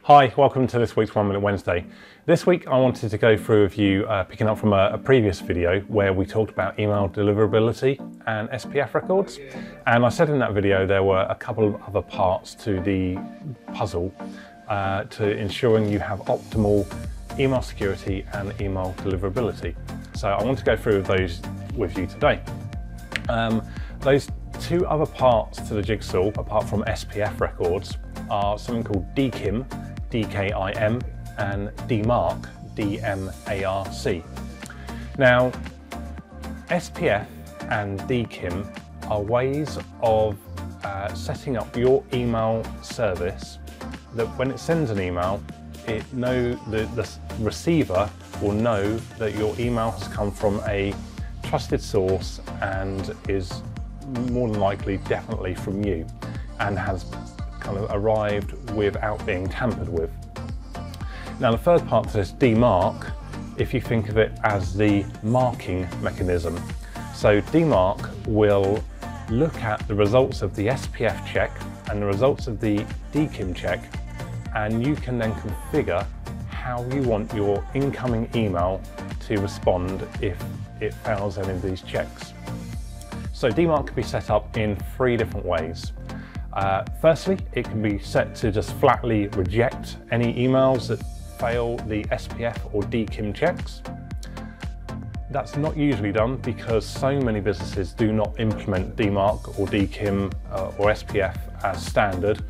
Hi, welcome to this week's 1 Minute Wednesday. This week I wanted to go through with you, picking up from a previous video where we talked about email deliverability and SPF records. And I said in that video there were a couple of other parts to the puzzle to ensuring you have optimal email security and email deliverability. So I want to go through those with you today. Those two other parts to the jigsaw, apart from SPF records, are something called DKIM, DKIM, and DMARC, DMARC. Now, SPF and DKIM are ways of setting up your email service that when it sends an email, the receiver will know that your email has come from a trusted source and is more than likely definitely from you and has kind of arrived without being tampered with. Now the third part to this, DMARC, if you think of it as the marking mechanism. So DMARC will look at the results of the SPF check and the results of the DKIM check, and you can then configure how you want your incoming email to respond if it fails any of these checks. So DMARC can be set up in 3 different ways. Firstly, it can be set to just flatly reject any emails that fail the SPF or DKIM checks. That's not usually done because so many businesses do not implement DMARC or DKIM or SPF as standard,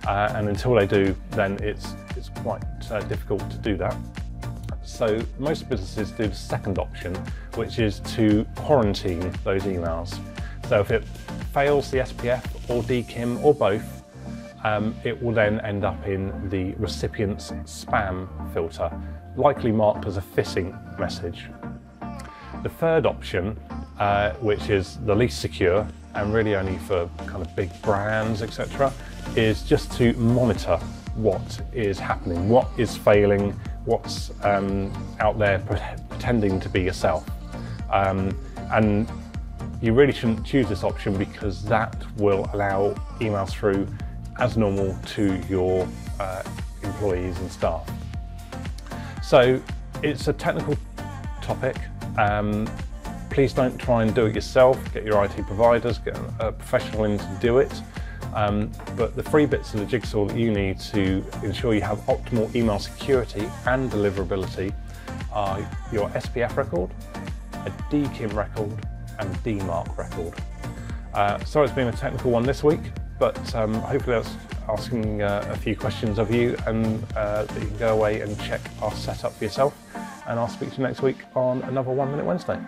and until they do, then it's quite difficult to do that. So most businesses do the second option, which is to quarantine those emails. So if it fails the SPF or DKIM or both, it will then end up in the recipient's spam filter, likely marked as a phishing message. The third option, which is the least secure and really only for kind of big brands, etc., is just to monitor what is happening, what is failing, what's out there pretending to be yourself. And you really shouldn't choose this option because that will allow emails through as normal to your employees and staff. So it's a technical topic. Please don't try and do it yourself. Get your IT providers, get a professional in to do it. But the 3 bits of the jigsaw that you need to ensure you have optimal email security and deliverability are your SPF record, a DKIM record, and a DMARC record. Sorry it's been a technical one this week, but hopefully that's asking a few questions of you, and that you can go away and check our setup for yourself. And I'll speak to you next week on another 1 Minute Wednesday.